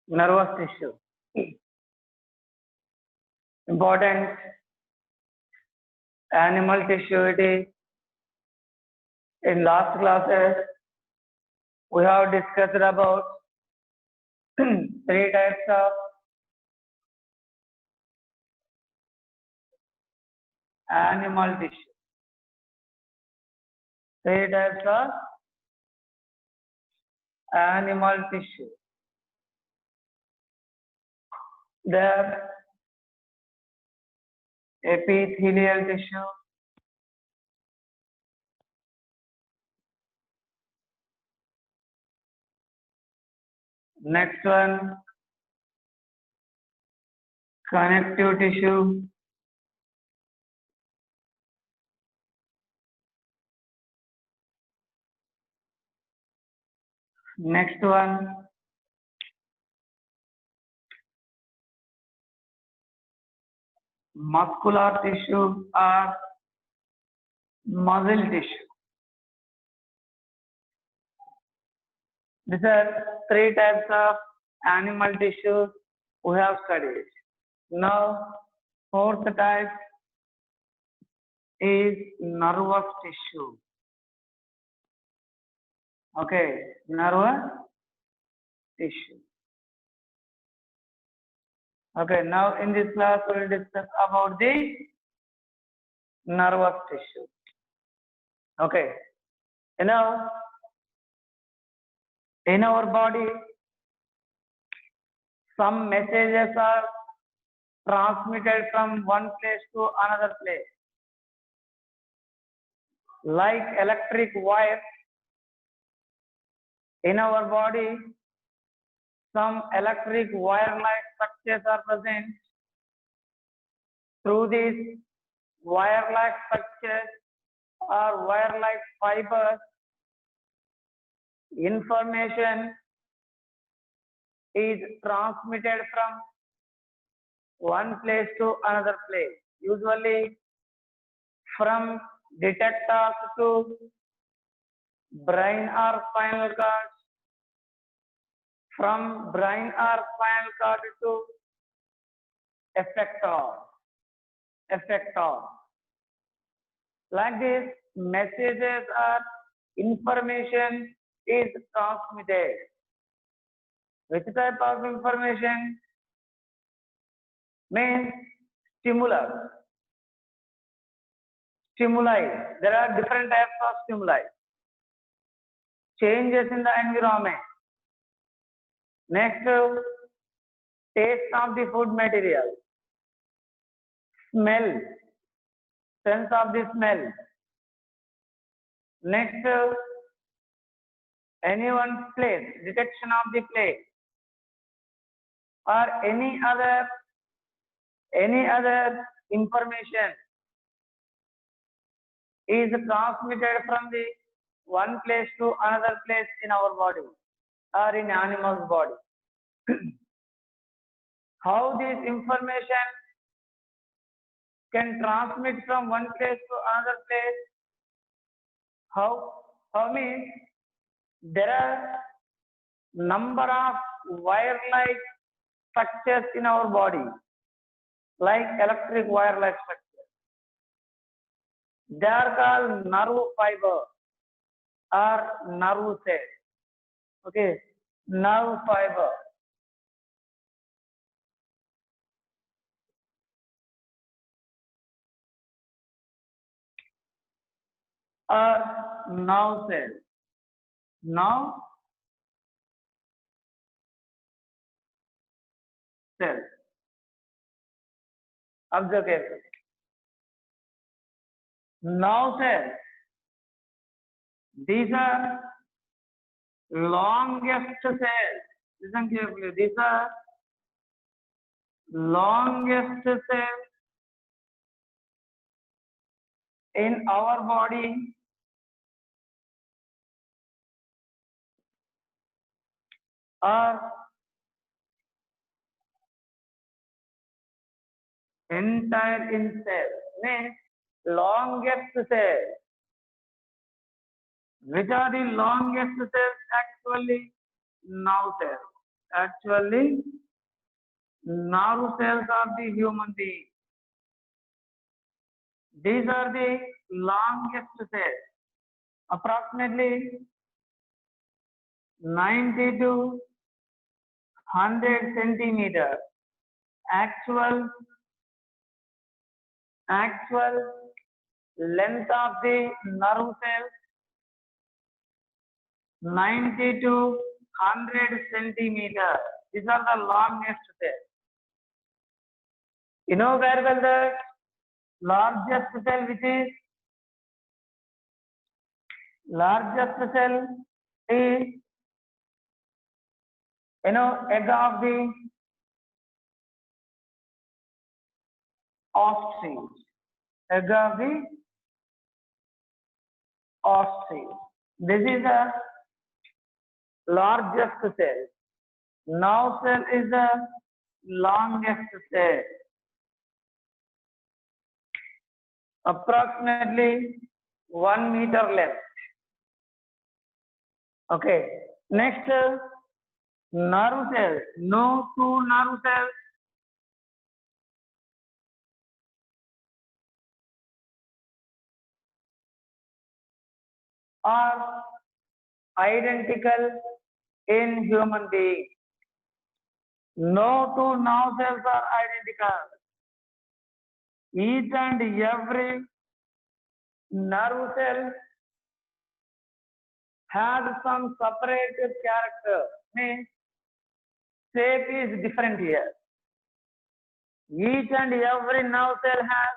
nervous tissue. Important animal tissue it is. In last classes, we have discussed about three types of animal tissue. Three types of animal tissue. There, epithelial tissue, next one, connective tissue, next one, muscular tissue or muscle tissue. These are three types of animal tissues we have studied. Now, fourth type is nervous tissue. Okay, nervous tissue. Okay, now in this class we will discuss about the nervous tissue. Okay, in our body, some messages are transmitted from one place to another place. Like electric wire, in our body, some electric wire-like structures are present. Through these wire-like structures or wire-like fibers, information is transmitted from one place to another place. Usually from detectors to brain or spinal cord, from brain or spinal cord to effector. Like this, messages or information is transmitted. Which type of information? Means stimuli. There are different types of stimuli. Changes in the environment. Next, taste of the food material. Smell. Sense of the smell. Next, anyone's place. Detection of the place. Or any other information is transmitted from the one place to another place in our body or in animal's body. How this information can transmit from one place to another place? How means there are number of wire-like structures in our body, like electric wire-like structures. They are called nerve fiber or nerve cell. Okay, nerve fiber. Or nerve cell. Nerve cell. Observe carefully. Nerve cells. These are longest cells. Listen carefully. These are longest cells in our body are entire in cell. Means longest cells. Which are the longest cells? Actually, nerve cells. Actually, nerve cells of the human being. These are the longest cells, approximately 90 to 100 centimeter. Actual length of the nerve cells 90 to 100 centimeter. These are the longest cells. You know very well the largest cell, which is egg of the ostrich. Egg of the ostrich. This is the largest cell. Nerve cell is the longest cell. Approximately 1 meter length. Okay. Next, nerve cells. No two nerve cells are identical in human being. No two nerve cells are identical. Each and every nerve cell has some separate character. Means shape is different here. Each and every nerve cell has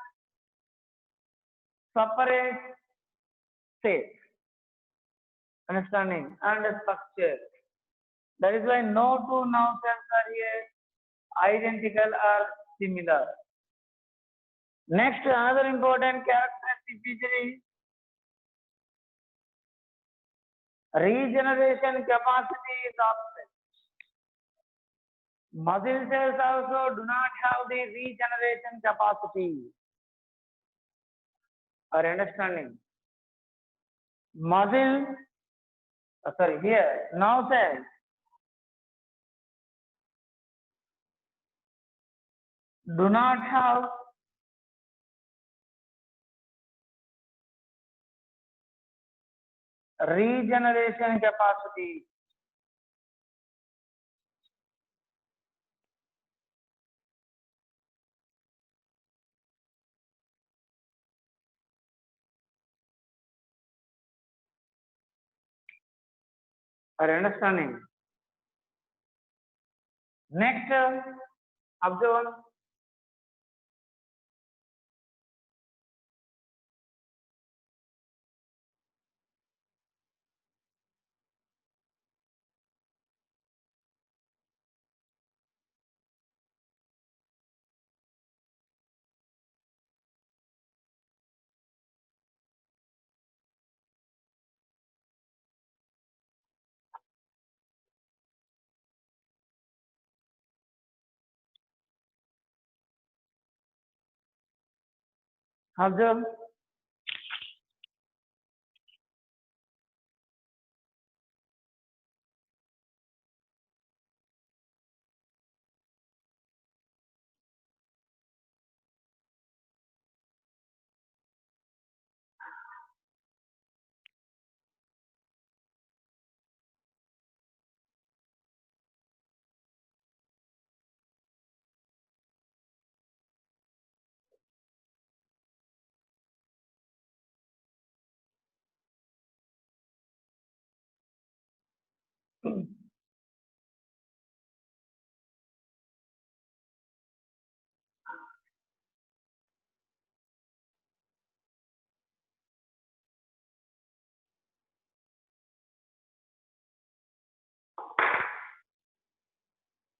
separate shape, understanding, and structure. That is why no two nerve cells are here identical or similar. Next, another important characteristic feature is regeneration capacity is absent. Muscle cells also do not have the regeneration capacity. Are understanding? Nerve cells do not have regeneration capacity. Are understanding? Next, observe. Observe.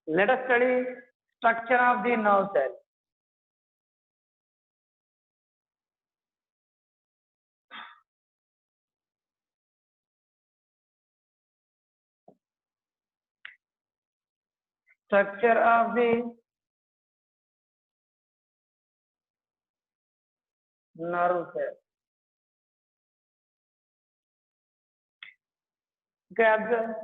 Let us study structure of the nerve cell. Structure of the nerve cell. Okay, observe.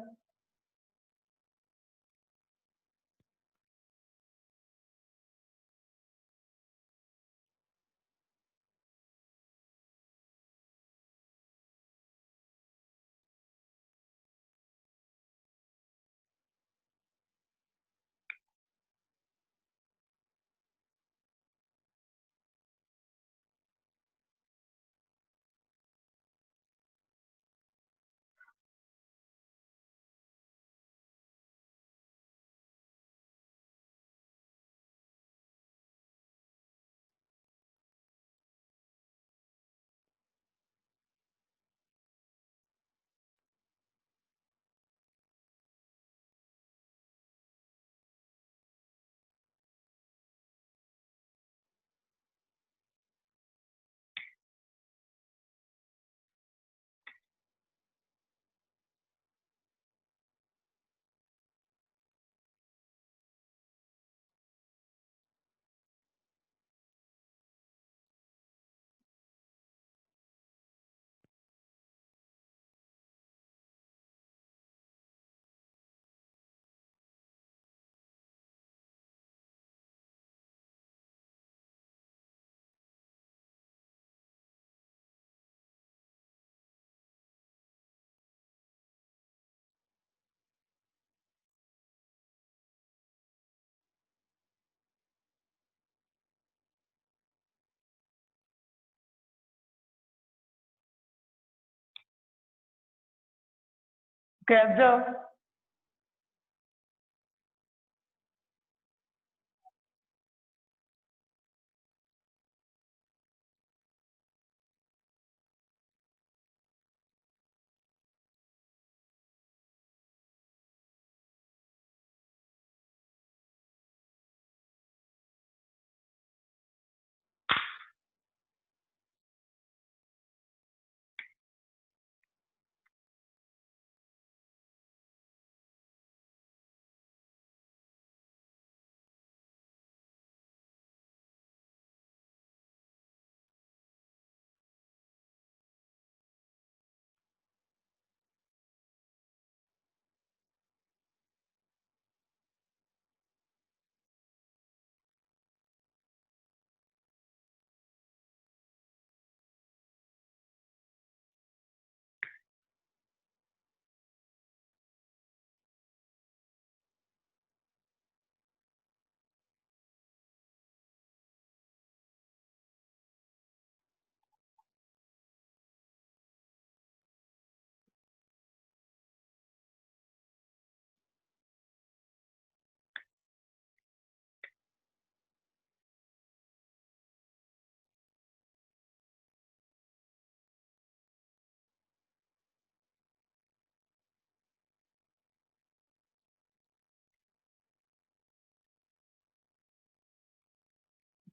Okay, observe.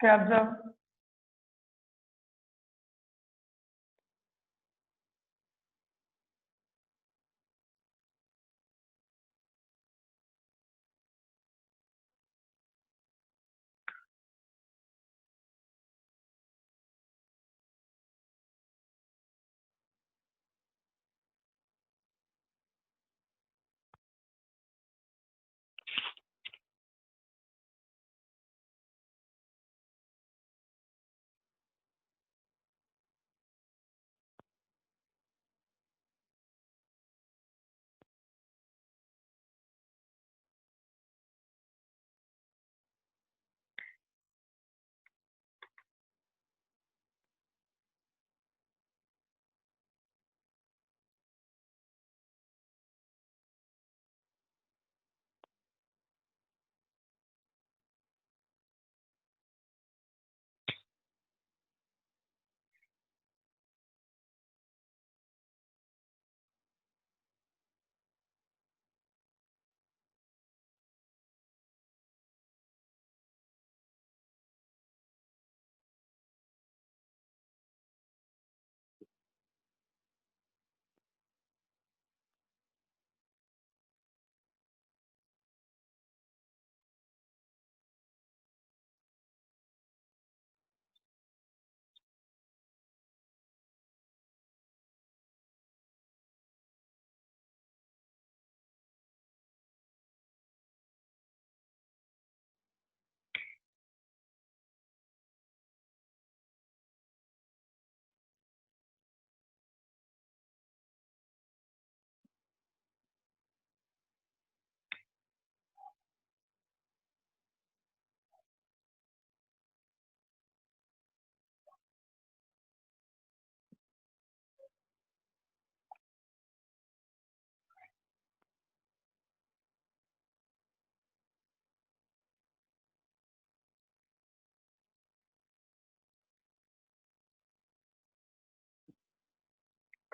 Okay, observe.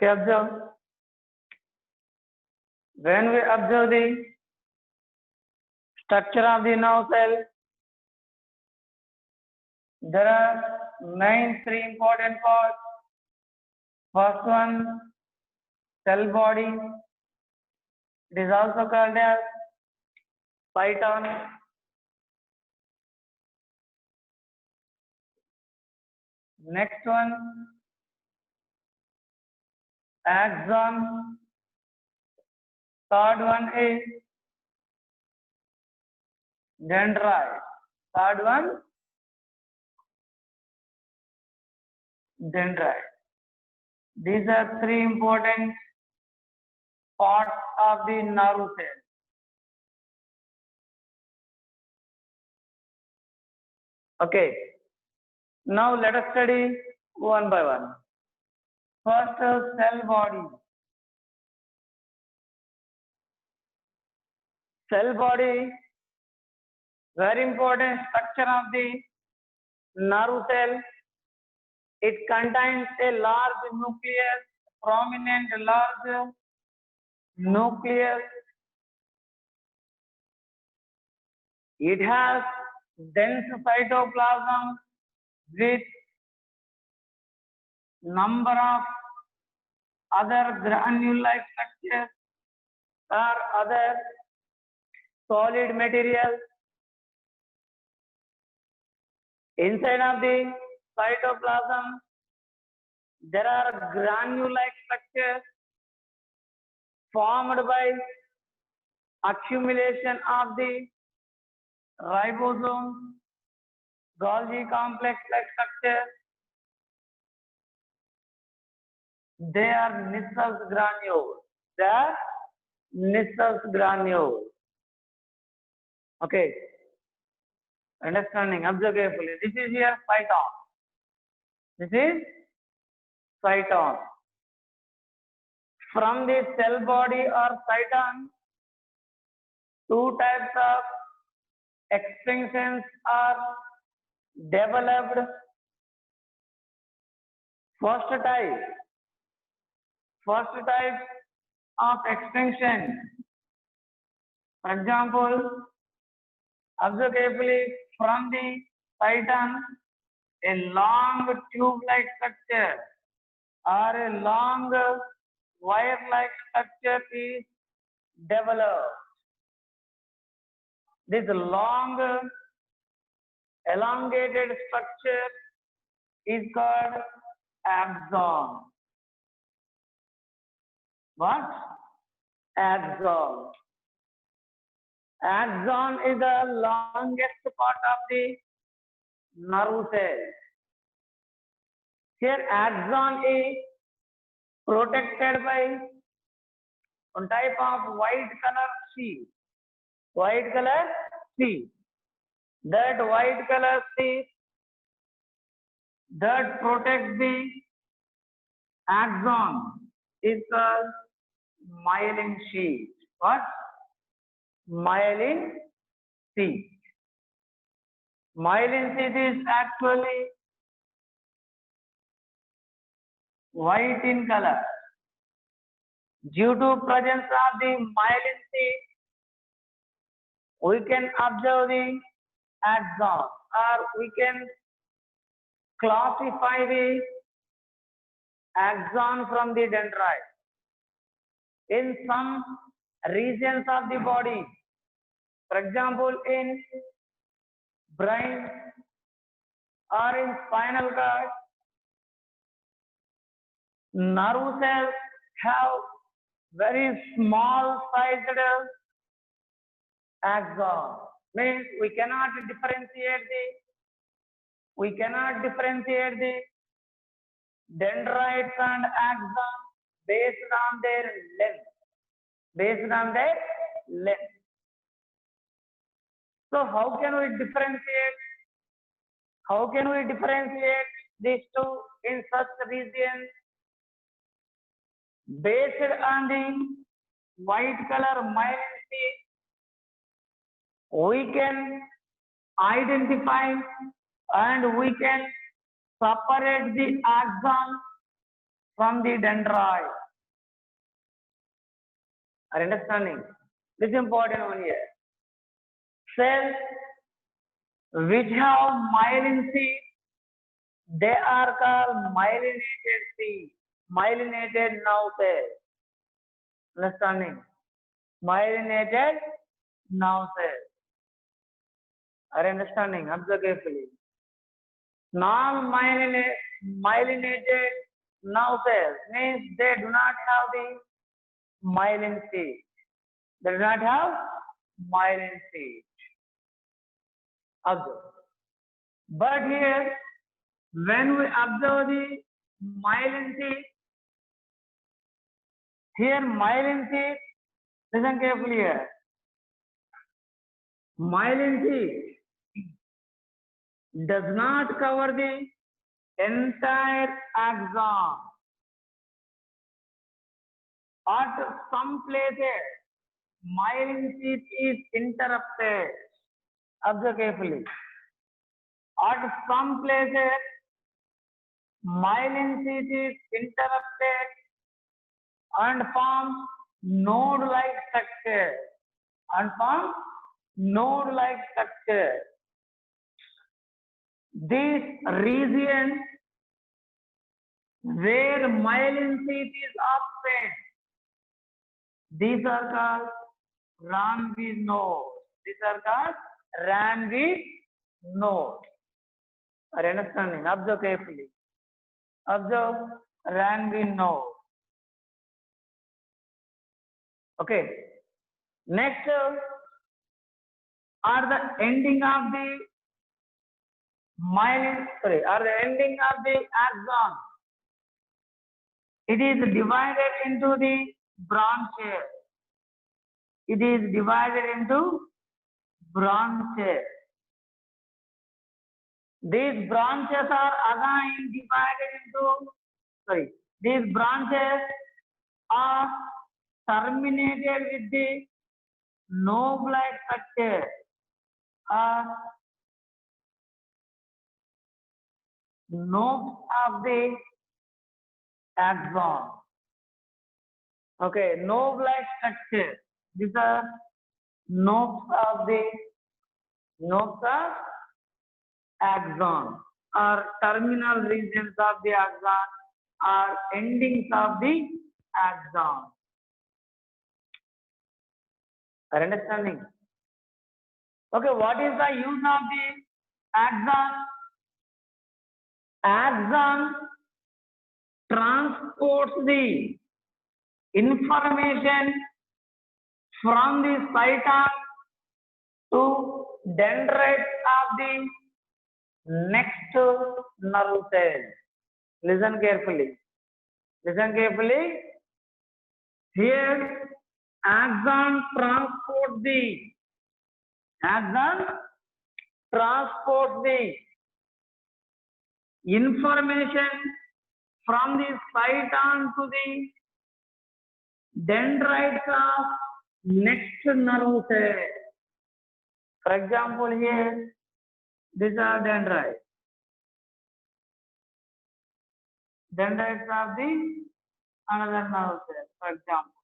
Okay, observe. When we observe the structure of the nerve cell, there are main three important parts. First one, cell body. It is also called as python. Next one, axon. Third one is dendrite. Third one, dendrite. These are three important parts of the nerve cell. Okay. Now let us study one by one. First, cell body. cell body, very important structure of the nerve cell. It contains a large nucleus, prominent large nucleus. It has dense cytoplasm with number of other granule-like structures or other solid materials. Inside of the cytoplasm, there are granule-like structures formed by accumulation of the ribosomes, Golgi complex-like structures. They are Nissus granules. They are Nissus granules. Okay. Understanding? Observe carefully. This is your cyton. This is cyton. From the cell body or cyton, two types of extinctions are developed. First type of extinction. For example, observe carefully, from the cyton, a long tube-like structure or a long wire-like structure is developed. This long elongated structure is called axon. What? Axon. Axon is the longest part of the nerve cell. Here axon is protected by one type of white color sheath. White color sheath. That white color sheath that protects the axon is called myelin sheath. What? Myelin sheath. Myelin sheath is actually white in color. Due to presence of the myelin sheath, we can observe the axon, or we can classify the axon from the dendrite. In some regions of the body, for example, in brain or in spinal cord, nerve cells have very small sized axon. Means we cannot differentiate the dendrites and axon based on their length. So how can we differentiate these two in such regions? Based on the white color myelin sheath, we can identify and we can separate the axon from the dendrite. Are you understanding? This is important one here. Cells which have myelin sheath, they are called myelinated sheath, myelinated nerve cells. Understanding? Myelinated nerve cells. Are you understanding? Observe carefully. Non-myelinated nerve cells means they do not have the myelin sheath. They do not have myelin sheath. Observe. But here, when we observe the myelin sheath, here myelin sheath, listen carefully here. Myelin sheath does not cover the entire axon. At some places, myelin sheath is interrupted. Observe carefully. At some places, myelin sheath is interrupted and forms node-like structure. These regions where myelin sheath is absent, these are called Ranvi's nodes. Are you understanding? Observe carefully. Observe Ranvi's node. Okay. Next are the ending of the axon. It is divided into the branches. These branches are again divided into, these branches are terminated with the knob-like structure knobs of the axon. Okay, knob-like structure. These are knobs of axon, or terminal regions of the axon, or endings of the axon. Are you understanding? Okay, what is the use of the axon? Axon transports the information from the cyton to dendrites of the next nerve cell. Listen carefully. Here, axon transports the information from the cyton to the dendrites of next nerve cell. For example, here, these are dendrites of the another nerve cell, for example.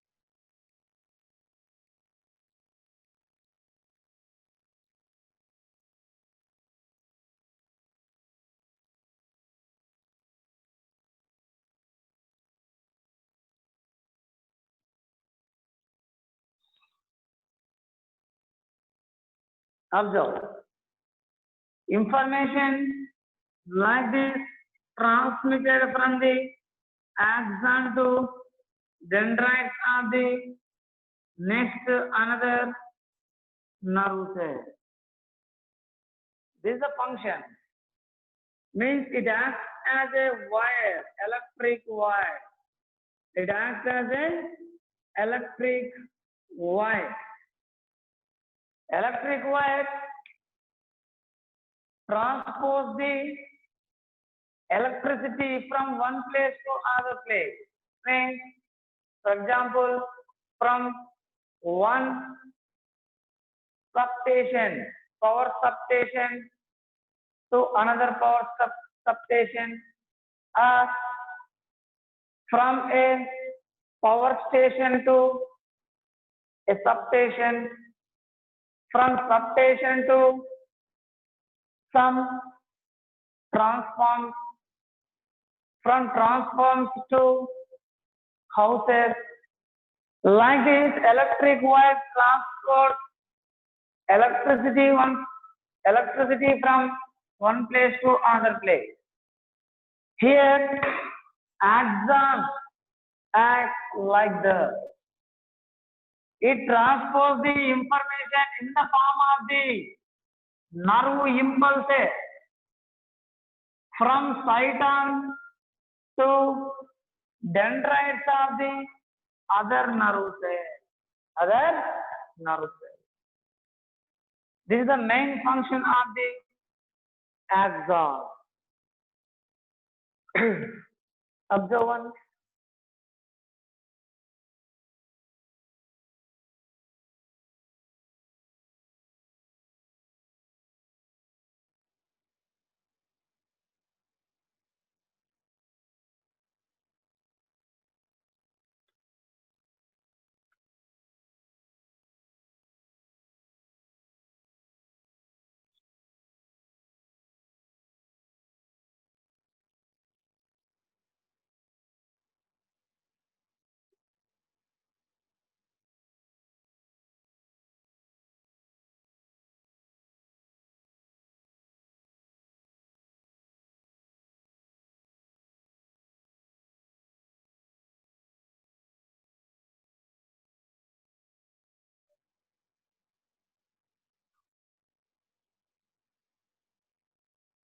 Observe. Information like this transmitted from the axon to dendrites of the next another nerve cell. This is a function. Means it acts as a wire, electric wire. It acts as an electric wire. Electric wire transports the electricity from one place to other place. Means, for example, from one power substation to another power substation, or from a power station to a substation, from substation to some transforms, from transforms to houses. Like this, electric wire transports electricity from one place to another place. Here, axon acts like this. It transports the information in the form of the nerve impulses from cyton to dendrites of the other nerve cell. This is the main function of the axon. Observe one.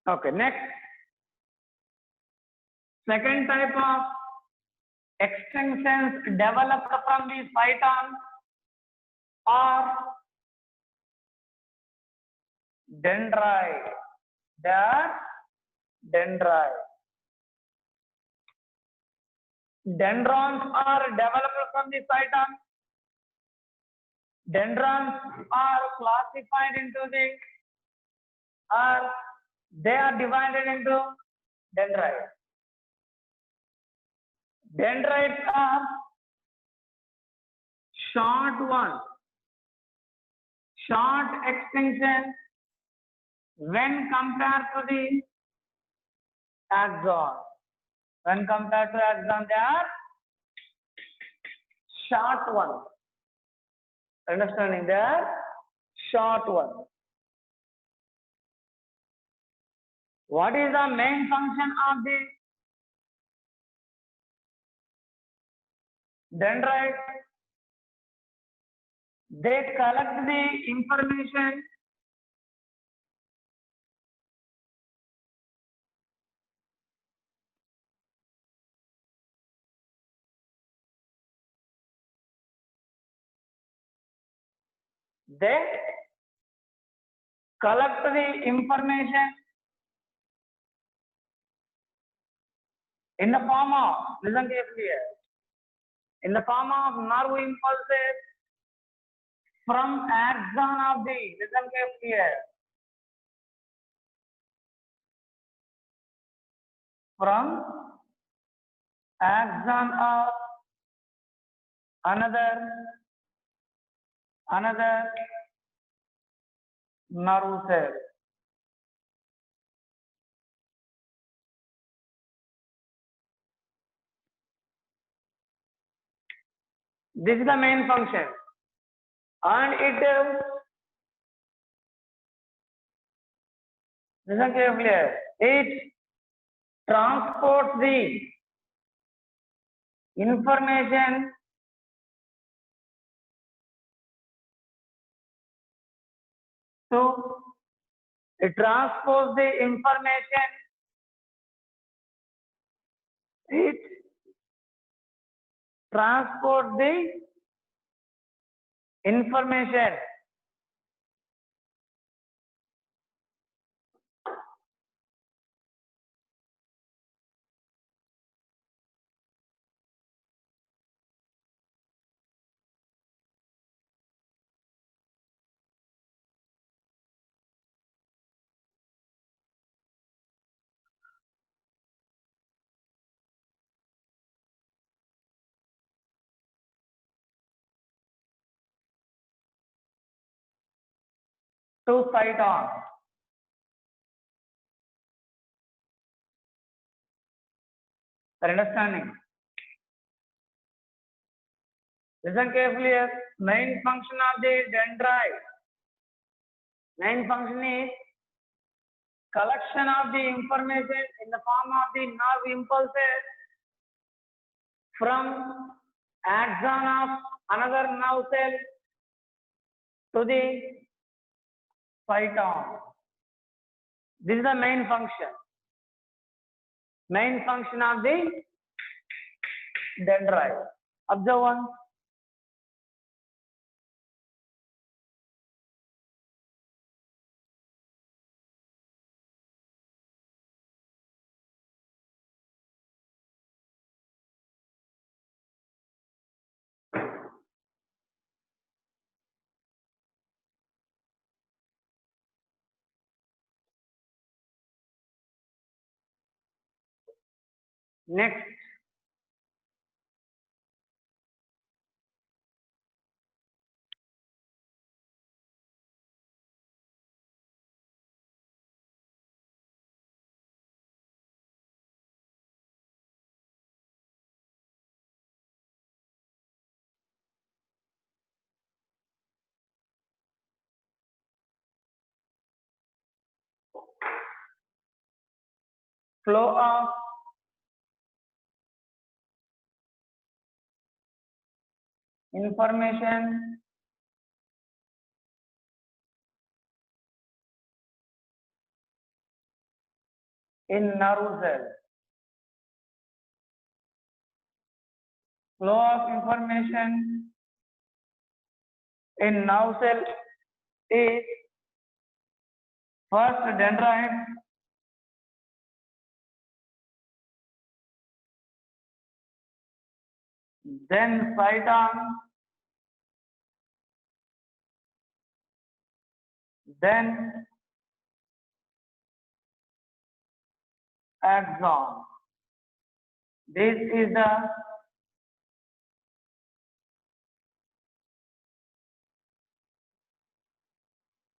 Okay, next, second type of extinctions developed from the phyton are dendrite. They are dendrite. Dendrons are developed from the phyton. Dendrons are classified into the, or they are divided into dendrites. Dendrites are short ones, short extinction when compared to the axon. When compared to axon, they are short ones. Understanding? They are short ones. What is the main function of the dendrite? They collect the information in the form of, listen carefully here, in the form of nerve impulses from axon of the, listen carefully here, from axon of another nerve cell. This is the main function, and it listen carefully here, it transports the information to, it transports the information, it transports the information to phyton. For understanding? Listen carefully here. Main function of the dendrite. Main function is collection of the information in the form of the nerve impulses from axon of another nerve cell to the phyton. This is the main function. Main function of the dendrite. Observe one. Next, flow of information in nerve cell. Flow of information in nerve cell is first dendrite, then cyton, then axon. This is the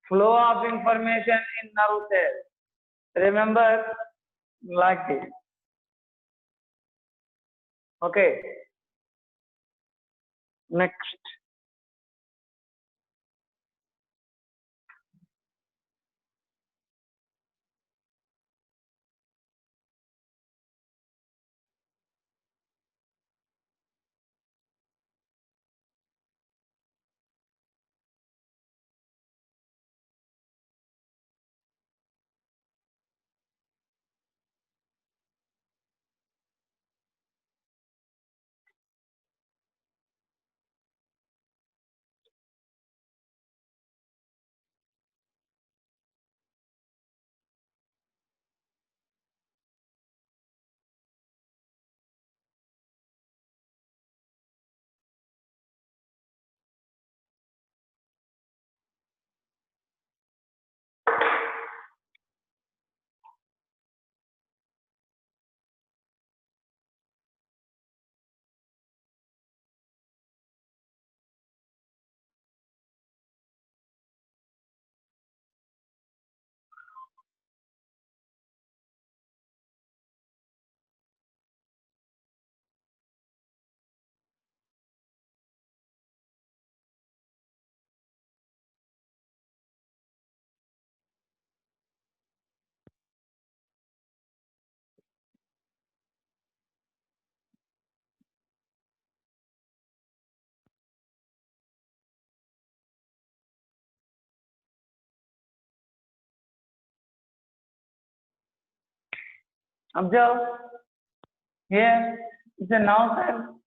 flow of information in nerve cell. Remember, like this. Okay. Next. Observe. Here is a nerve cell.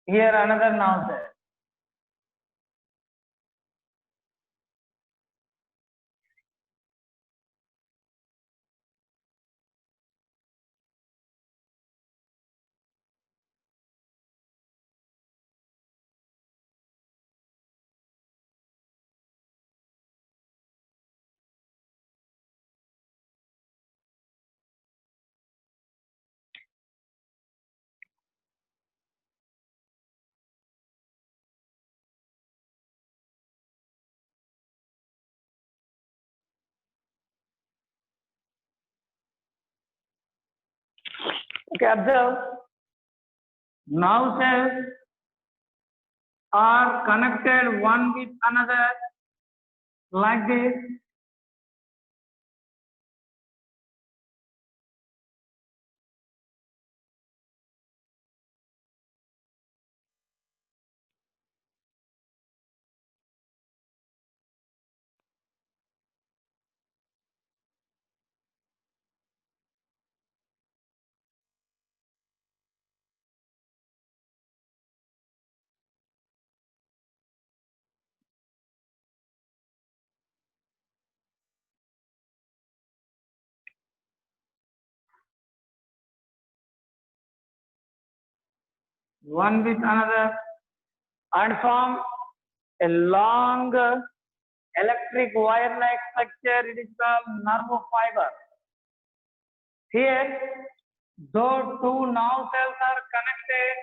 Here another nerve cell. Okay, observe. Nerve cells are connected one with another like this. One with another and form a long electric wire-like structure. It is called nerve fiber. Here, though two nerve cells are connected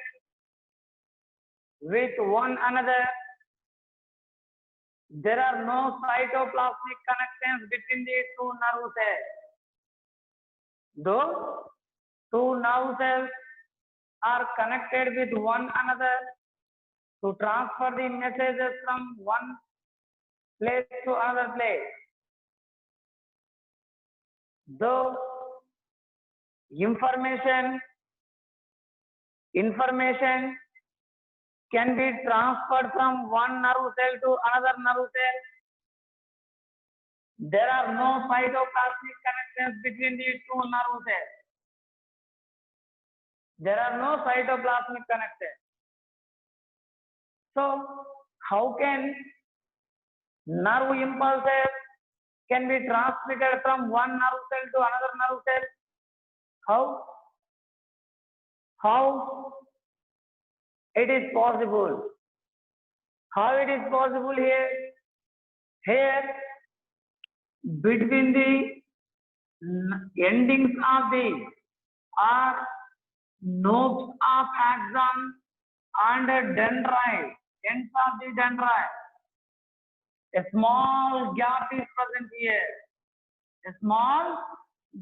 with one another, there are no cytoplasmic connections between the two nerve cells. Though two nerve cells are connected with one another to transfer the messages from one place to another place. Though information can be transferred from one nerve cell to another nerve cell, There are no cytoplasmic connections between the two nerve cells. There are no cytoplasmic connections. So how can nerve impulses can be transmitted from one nerve cell to another nerve cell? How? How it is possible? How it is possible here? Here, between the endings of the are nobes of axon and dendrite, ends of the dendrite. A small gap is present here. A small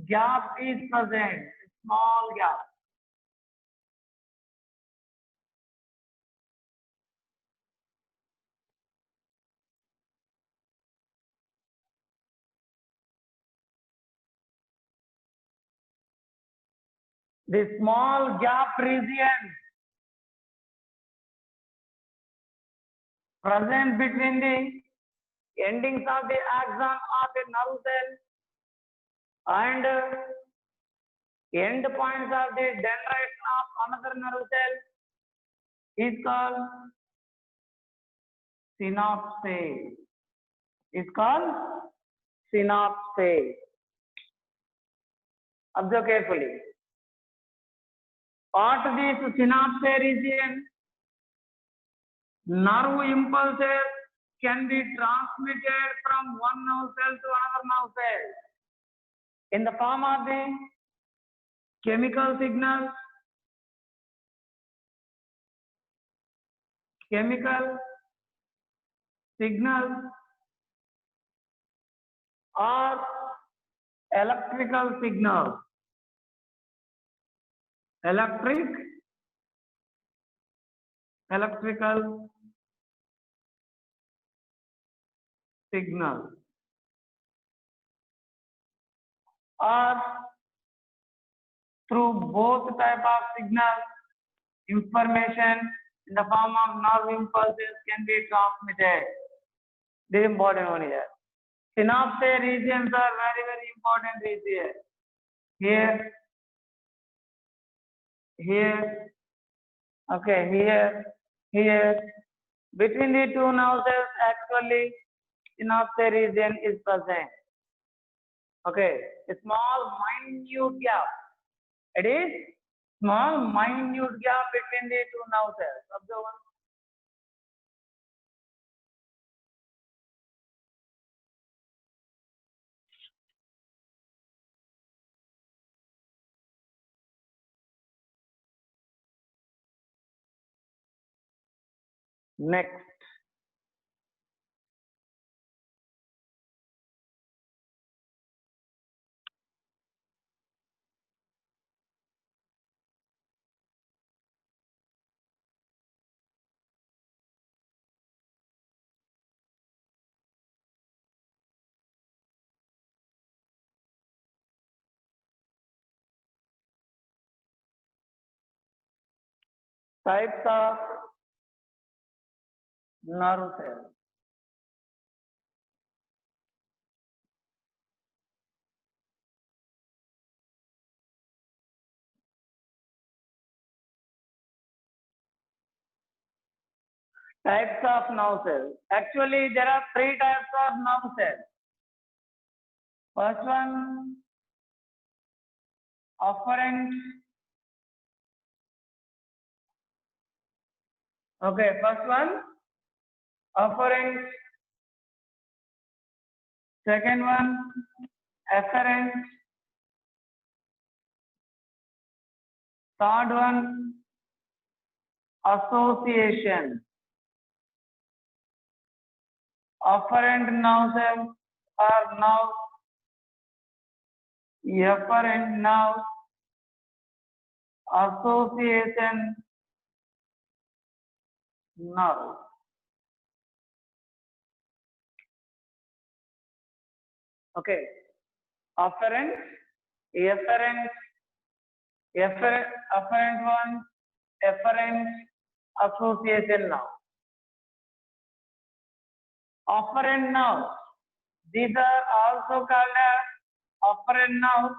gap is present. A small gap. The small gap region present between the endings of the axon of a nerve cell and end points of the dendrites of another nerve cell is called synapse. Is called synapse. Observe carefully. At this synapse region, nerve impulses can be transmitted from one nerve cell to another nerve cell in the form of the chemical signals, or electrical signals. Electrical signal, or through both type of signals, information in the form of nerve impulses can be transmitted. This is important one here. Synapse regions are very, very important region. Here, okay, here. Between the two nerve cells, actually, synapse region is present. Okay, a small minute gap. It is small minute gap between the two nerve cells. Observe one. Next. Types of nerve cells. Types of nerve cells. Actually, there are three types of nerve cells. First one, afferent. Okay, first one, afferent. Second one, afferent. Third one, association. Afferent nerve cells are now afferent nerve association nerve. Okay, afferent one, afferent association nerve. Afferent nerve, These are also called as operant nerves.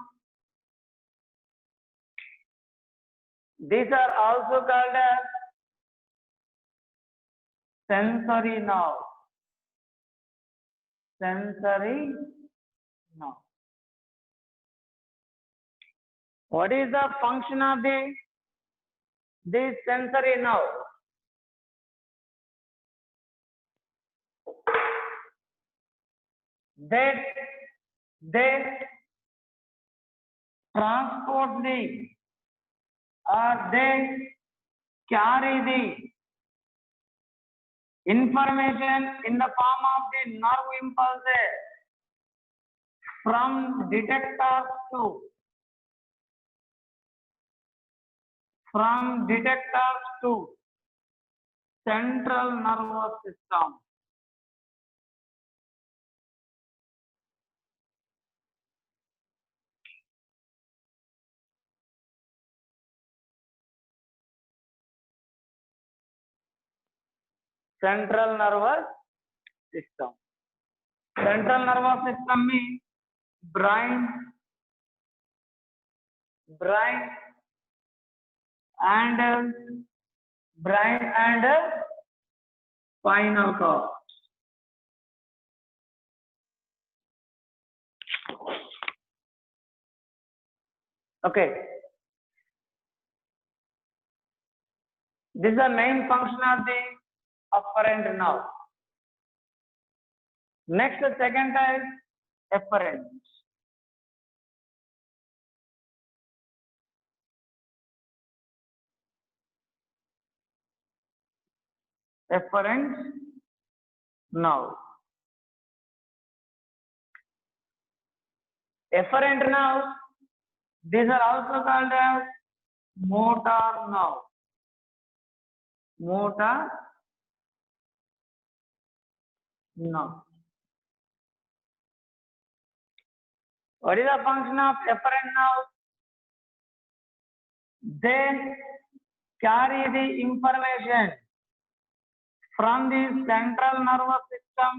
These are also called as sensory nerves. Sensory nerve. What is the function of this sensory nerve? They transport or they carry the information in the form of the nerve impulses from detectors to central nervous system. Central nervous system. Central nervous system means brain and spinal cord. Okay. This is the main function of the afferent nerve. Next, the second type, efferent. Efferent nerve. Efferent nerves, these are also called as motor nerve. Motor nerve. What is the function of efferent nerve? They carry the information from the central nervous system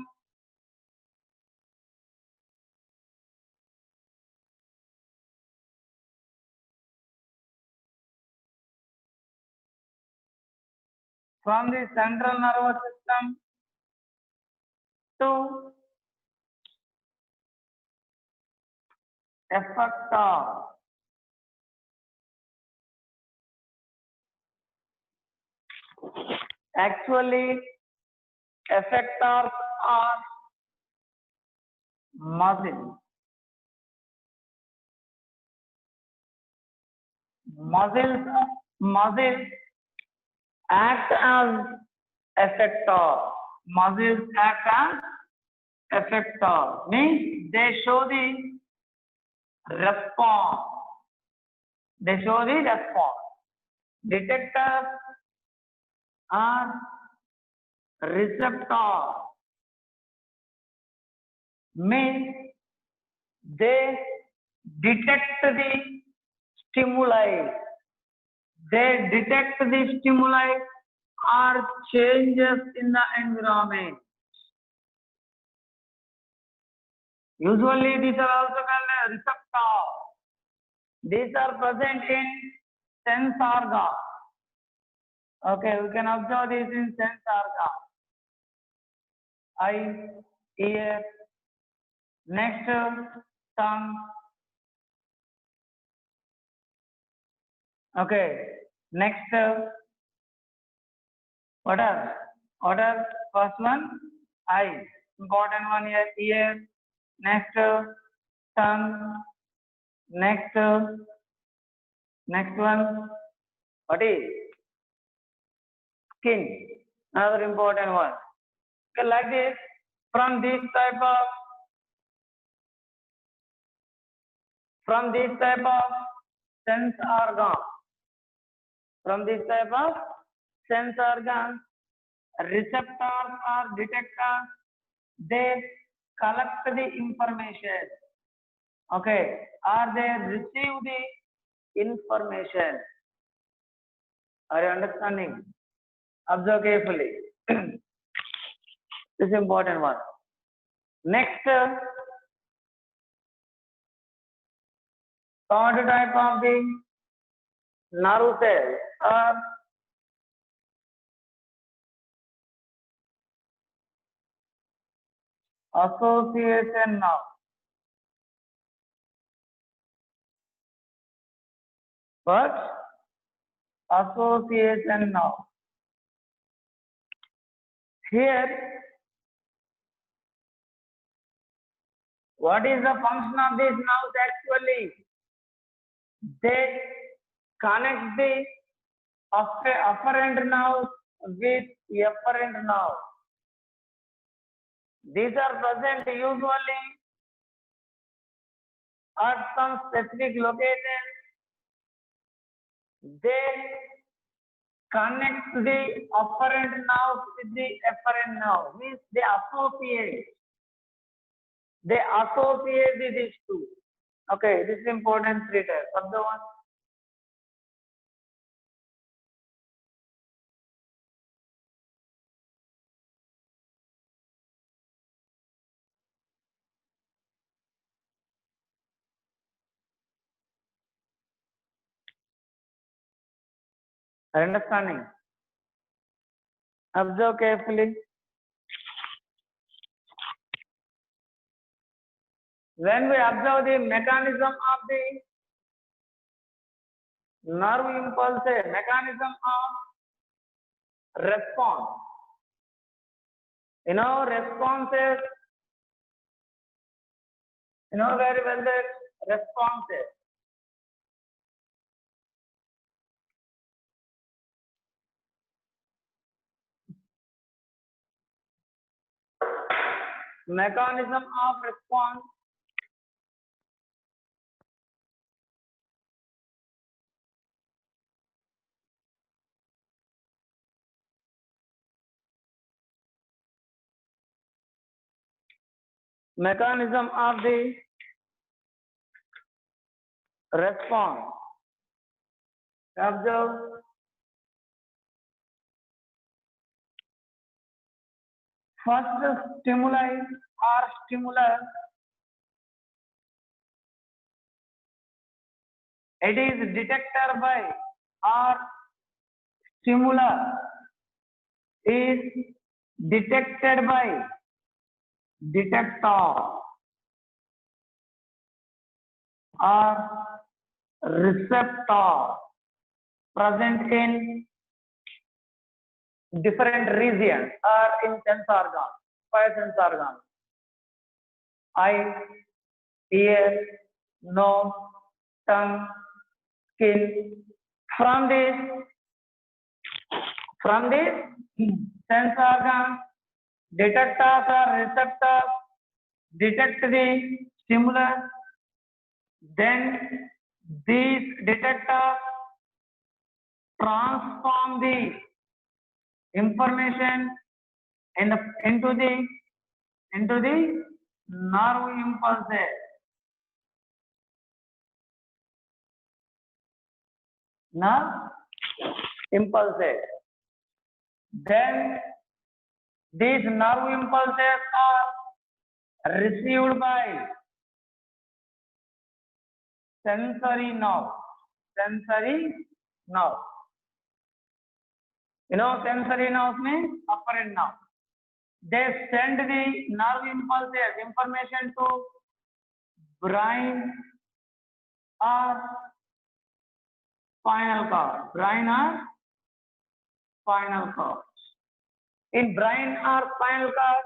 to effector. Actually, effectors are muscles. Muscles act as effector. Muscles act as effector. Means they show the response. Detectors are receptor. Means they detect the stimuli. They detect the stimuli or changes in the environment. Usually these are also called receptors. These are present in sense organ. Okay, we can observe this in sense organ. Eye, ear, next tongue. Okay, next what are first one? Eye. Important one here, ear. Next tongue. Next one, what is? Skin. Another important one. Okay, like this, from this type of sense organ, receptors or detectors, they collect the information. Okay, or they receive the information. Are you understanding? Observe carefully. This is important one. Next, third type of the nerve cells are association nerve. But association nerve. Here, what is the function of these nerves actually? They connect the afferent nerve with efferent nerve. These are present usually at some specific location. They connect the afferent nerve with the efferent nerve. Means they associate. They associate these two. Okay, this is important three types. Observe one. Understanding. Observe carefully. When we observe the mechanism of the nerve impulse, mechanism of response. Responses. Very well that responses. Mechanism of response. Mechanism of the response. Observe. First stimuli or stimulus. It is detected by or stimulus is detected by detector or receptor present in different regions or in sense organs. Five sense organs: eye, ear, nose, tongue, skin. From this sense organs, detectors or receptors detect the stimulus. Then these detectors transform the information into the nerve impulses. Nerve impulses. Then these nerve impulses are received by sensory nerve. Sensory nerve. Sensory nerve means afferent nerve. They send the nerve impulses information to brain or spinal cord. Brain or spinal cord. In brain or spinal cord,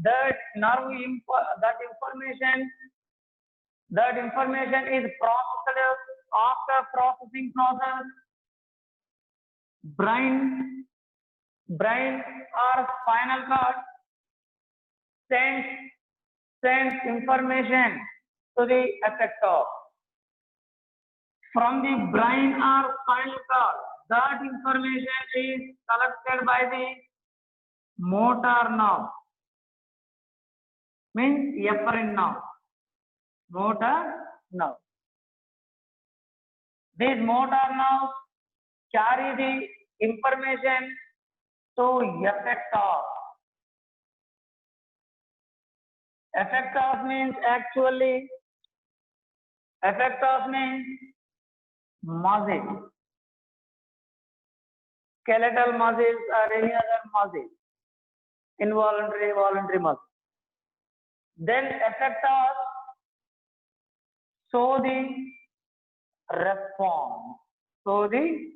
that information is processed after processing process. Brain or spinal cord sends information to the effector. From the brain or spinal cord, that information is collected by the motor nerve. Means efferent nerve. Motor nerve. These motor nerves carry the information to effector. Effect of means actually. Effect of means muscle. Skeletal muscles or any other muscle. Involuntary, voluntary muscle. Then effect of show the response. Show the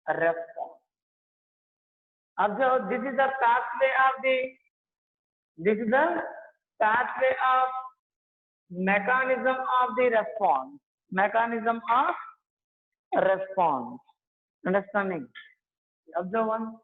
response. Observe, this is the pathway of mechanism of the response. Mechanism of response. Understanding? Observe one.